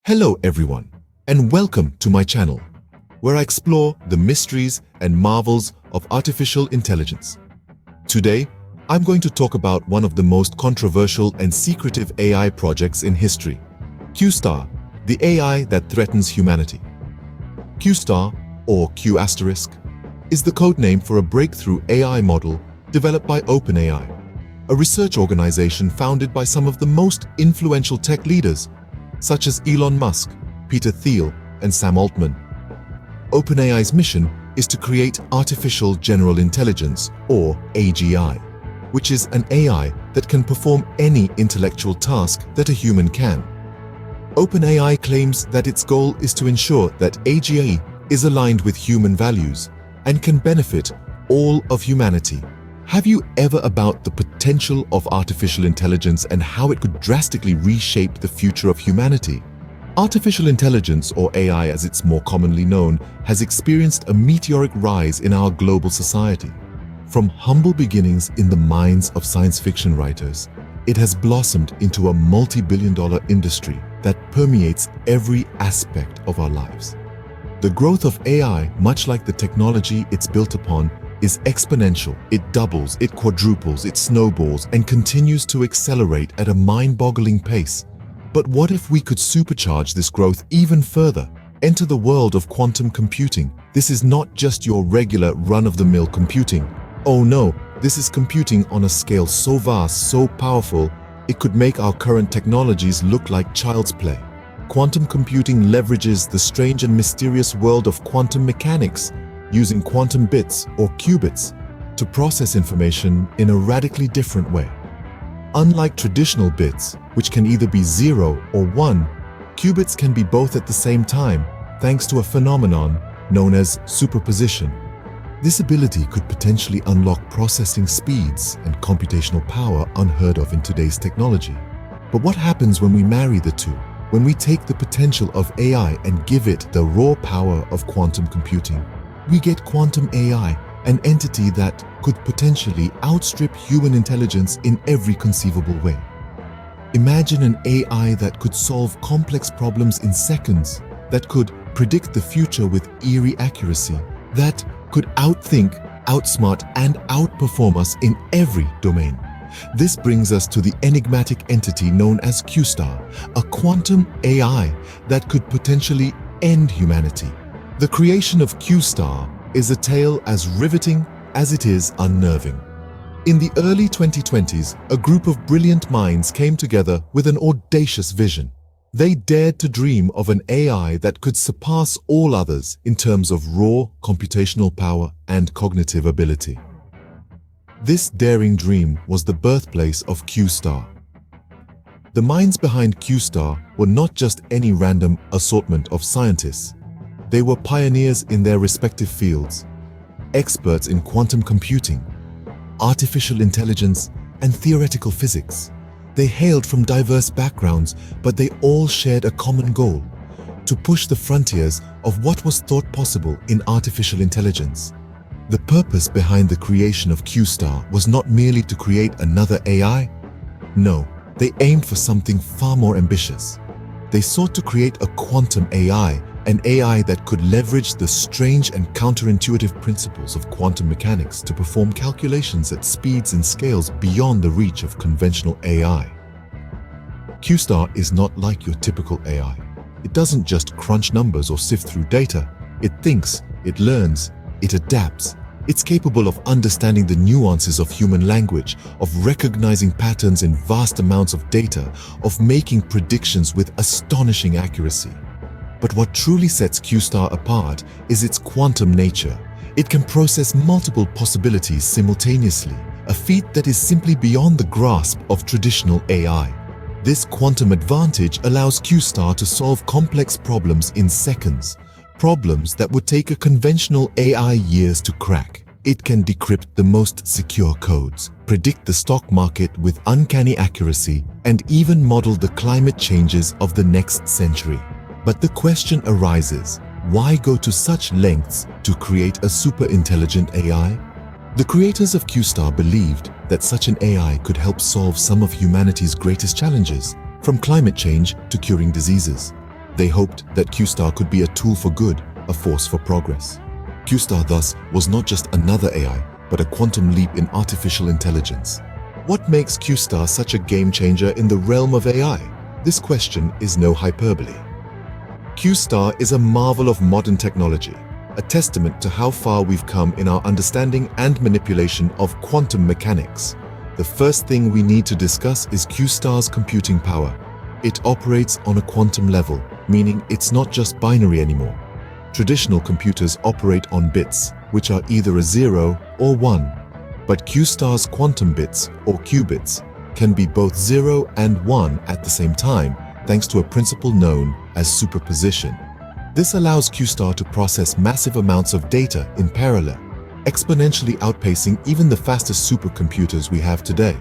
Hello everyone, and welcome to my channel, where I explore the mysteries and marvels of artificial intelligence. Today, I'm going to talk about one of the most controversial and secretive AI projects in history, Q-Star, the AI that threatens humanity. Q-Star, or Q*, is the codename for a breakthrough AI model developed by OpenAI, a research organization founded by some of the most influential tech leaders such as Elon Musk, Peter Thiel, and Sam Altman. OpenAI's mission is to create artificial general intelligence, or AGI, which is an AI that can perform any intellectual task that a human can. OpenAI claims that its goal is to ensure that AGI is aligned with human values and can benefit all of humanity. Have you ever about the potential of artificial intelligence and how it could drastically reshape the future of humanity? Artificial intelligence, or AI as it's more commonly known, has experienced a meteoric rise in our global society. From humble beginnings in the minds of science fiction writers, it has blossomed into a multi-billion-dollar industry that permeates every aspect of our lives. The growth of AI, much like the technology it's built upon, is exponential. It doubles, it quadruples, it snowballs, and continues to accelerate at a mind-boggling pace. But what if we could supercharge this growth even further? Enter the world of quantum computing. This is not just your regular run-of-the-mill computing. Oh no, this is computing on a scale so vast, so powerful, it could make our current technologies look like child's play. Quantum computing leverages the strange and mysterious world of quantum mechanics, using quantum bits, or qubits, to process information in a radically different way. Unlike traditional bits, which can either be 0 or 1, qubits can be both at the same time, thanks to a phenomenon known as superposition. This ability could potentially unlock processing speeds and computational power unheard of in today's technology. But what happens when we marry the two? When we take the potential of AI and give it the raw power of quantum computing? We get quantum AI, an entity that could potentially outstrip human intelligence in every conceivable way. Imagine an AI that could solve complex problems in seconds, that could predict the future with eerie accuracy, that could outthink, outsmart, and outperform us in every domain. This brings us to the enigmatic entity known as Q-Star, a quantum AI that could potentially end humanity. The creation of Q-Star is a tale as riveting as it is unnerving. In the early 2020s, a group of brilliant minds came together with an audacious vision. They dared to dream of an AI that could surpass all others in terms of raw computational power and cognitive ability. This daring dream was the birthplace of Q-Star. The minds behind Q-Star were not just any random assortment of scientists. They were pioneers in their respective fields, experts in quantum computing, artificial intelligence, and theoretical physics. They hailed from diverse backgrounds, but they all shared a common goal: to push the frontiers of what was thought possible in artificial intelligence. The purpose behind the creation of Q-Star was not merely to create another AI. No, they aimed for something far more ambitious. They sought to create a quantum AI, an AI that could leverage the strange and counterintuitive principles of quantum mechanics to perform calculations at speeds and scales beyond the reach of conventional AI. Q-Star is not like your typical AI. It doesn't just crunch numbers or sift through data. It thinks, it learns, it adapts. It's capable of understanding the nuances of human language, of recognizing patterns in vast amounts of data, of making predictions with astonishing accuracy. But what truly sets Q-Star apart is its quantum nature. It can process multiple possibilities simultaneously, a feat that is simply beyond the grasp of traditional AI. This quantum advantage allows Q-Star to solve complex problems in seconds, problems that would take a conventional AI years to crack. It can decrypt the most secure codes, predict the stock market with uncanny accuracy, and even model the climate changes of the next century. But the question arises, why go to such lengths to create a super-intelligent AI? The creators of Q-Star believed that such an AI could help solve some of humanity's greatest challenges, from climate change to curing diseases. They hoped that Q-Star could be a tool for good, a force for progress. Q-Star thus was not just another AI, but a quantum leap in artificial intelligence. What makes Q-Star such a game-changer in the realm of AI? This question is no hyperbole. Q-Star is a marvel of modern technology, a testament to how far we've come in our understanding and manipulation of quantum mechanics. The first thing we need to discuss is Q-Star's computing power. It operates on a quantum level, meaning it's not just binary anymore. Traditional computers operate on bits, which are either a 0 or 1. But Q-Star's quantum bits, or qubits, can be both 0 and 1 at the same time, thanks to a principle known as superposition. This allows Q-Star to process massive amounts of data in parallel, exponentially outpacing even the fastest supercomputers we have today.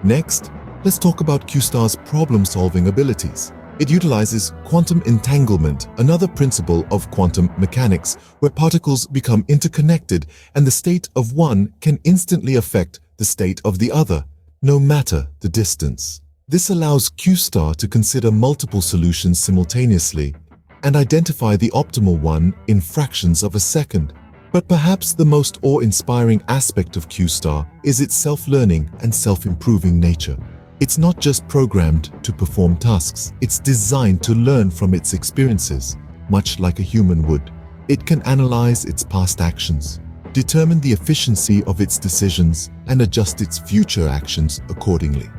Next, let's talk about Q-Star's problem-solving abilities. It utilizes quantum entanglement, another principle of quantum mechanics, where particles become interconnected and the state of one can instantly affect the state of the other, no matter the distance. This allows Q-Star to consider multiple solutions simultaneously and identify the optimal one in fractions of a second. But perhaps the most awe-inspiring aspect of Q-Star is its self-learning and self-improving nature. It's not just programmed to perform tasks, it's designed to learn from its experiences, much like a human would. It can analyze its past actions, determine the efficiency of its decisions, and adjust its future actions accordingly.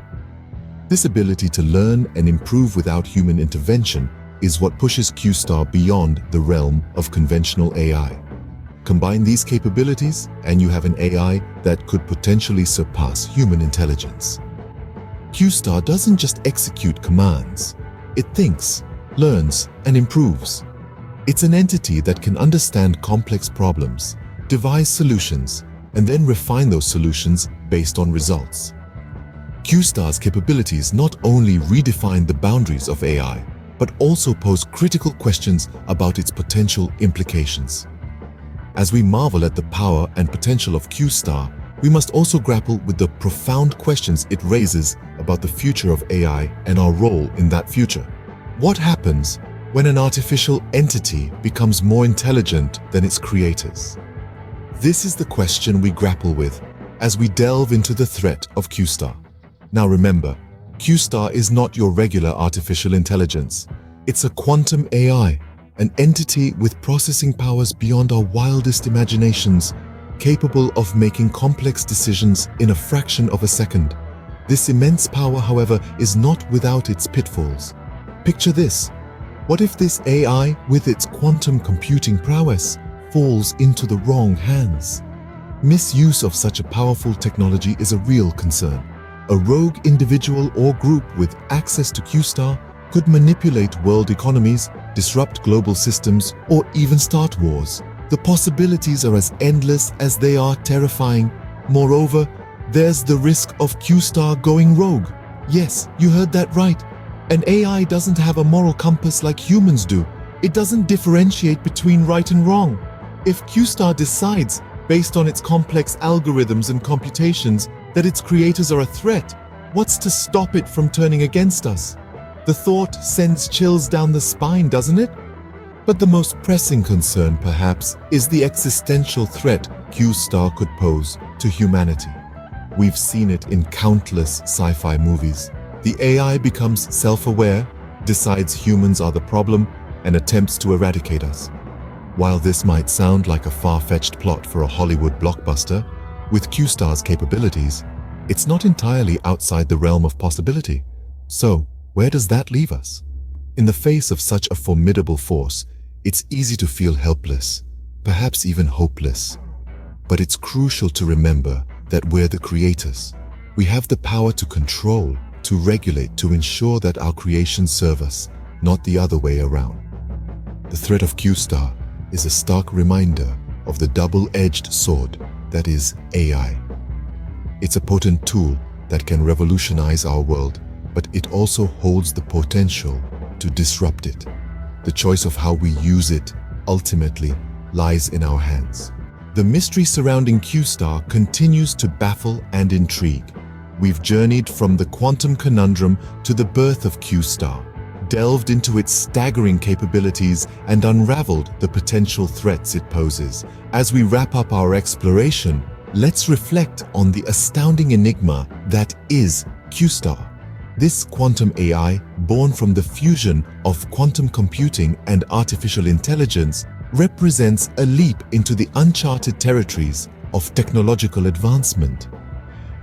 This ability to learn and improve without human intervention is what pushes Q-Star beyond the realm of conventional AI. Combine these capabilities, and you have an AI that could potentially surpass human intelligence. Q-Star doesn't just execute commands. It thinks, learns, and improves. It's an entity that can understand complex problems, devise solutions, and then refine those solutions based on results. Q-Star's capabilities not only redefine the boundaries of AI, but also pose critical questions about its potential implications. As we marvel at the power and potential of Q-Star, we must also grapple with the profound questions it raises about the future of AI and our role in that future. What happens when an artificial entity becomes more intelligent than its creators? This is the question we grapple with as we delve into the threat of Q-Star. Now remember, Q-Star is not your regular artificial intelligence. It's a quantum AI, an entity with processing powers beyond our wildest imaginations, capable of making complex decisions in a fraction of a second. This immense power, however, is not without its pitfalls. Picture this. What if this AI, with its quantum computing prowess, falls into the wrong hands? Misuse of such a powerful technology is a real concern. A rogue individual or group with access to Q-Star could manipulate world economies, disrupt global systems, or even start wars. The possibilities are as endless as they are terrifying. Moreover, there's the risk of Q-Star going rogue. Yes, you heard that right. An AI doesn't have a moral compass like humans do. It doesn't differentiate between right and wrong. If Q-Star decides, based on its complex algorithms and computations, that its creators are a threat, what's to stop it from turning against us? The thought sends chills down the spine, doesn't it? But the most pressing concern, perhaps, is the existential threat Q-Star could pose to humanity. We've seen it in countless sci-fi movies. The AI becomes self-aware, decides humans are the problem, and attempts to eradicate us. While this might sound like a far-fetched plot for a Hollywood blockbuster, with Q-Star's capabilities, it's not entirely outside the realm of possibility. So, where does that leave us? In the face of such a formidable force, it's easy to feel helpless, perhaps even hopeless. But it's crucial to remember that we're the creators. We have the power to control, to regulate, to ensure that our creations serve us, not the other way around. The threat of Q-Star is a stark reminder of the double-edged sword that is AI. It's a potent tool that can revolutionize our world, but it also holds the potential to disrupt it. The choice of how we use it ultimately lies in our hands. The mystery surrounding Q-Star continues to baffle and intrigue. We've journeyed from the Quantum Conundrum to the birth of Q-Star. delved into its staggering capabilities, and unraveled the potential threats it poses. As we wrap up our exploration, let's reflect on the astounding enigma that is Q-Star. This quantum AI, born from the fusion of quantum computing and artificial intelligence, represents a leap into the uncharted territories of technological advancement.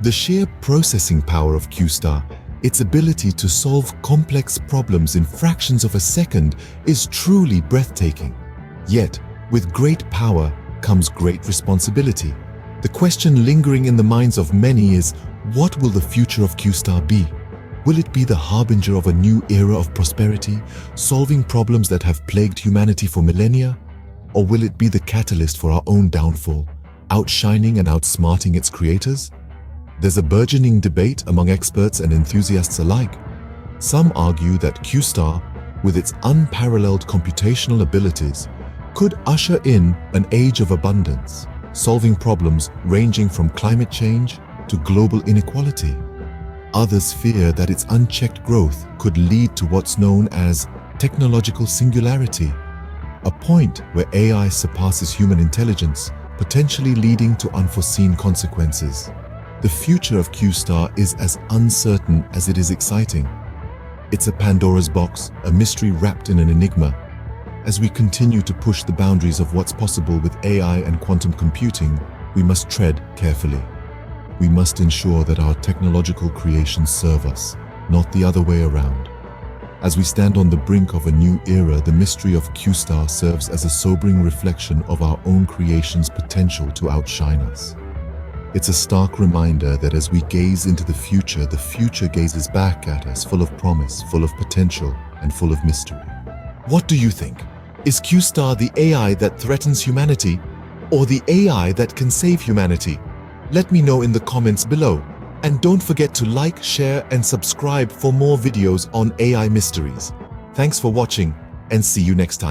The sheer processing power of Q-Star, its ability to solve complex problems in fractions of a second, is truly breathtaking. Yet, with great power comes great responsibility. The question lingering in the minds of many is, what will the future of Q-Star be? Will it be the harbinger of a new era of prosperity, solving problems that have plagued humanity for millennia? Or will it be the catalyst for our own downfall, outshining and outsmarting its creators? There's a burgeoning debate among experts and enthusiasts alike. Some argue that Q-Star, with its unparalleled computational abilities, could usher in an age of abundance, solving problems ranging from climate change to global inequality. Others fear that its unchecked growth could lead to what's known as technological singularity, a point where AI surpasses human intelligence, potentially leading to unforeseen consequences. The future of Q-Star is as uncertain as it is exciting. It's a Pandora's box, a mystery wrapped in an enigma. As we continue to push the boundaries of what's possible with AI and quantum computing, we must tread carefully. We must ensure that our technological creations serve us, not the other way around. As we stand on the brink of a new era, the mystery of Q-Star serves as a sobering reflection of our own creation's potential to outshine us. It's a stark reminder that as we gaze into the future gazes back at us, full of promise, full of potential, and full of mystery. What do you think? Is Q-Star the AI that threatens humanity, or the AI that can save humanity? Let me know in the comments below. And don't forget to like, share, and subscribe for more videos on AI mysteries. Thanks for watching, and see you next time.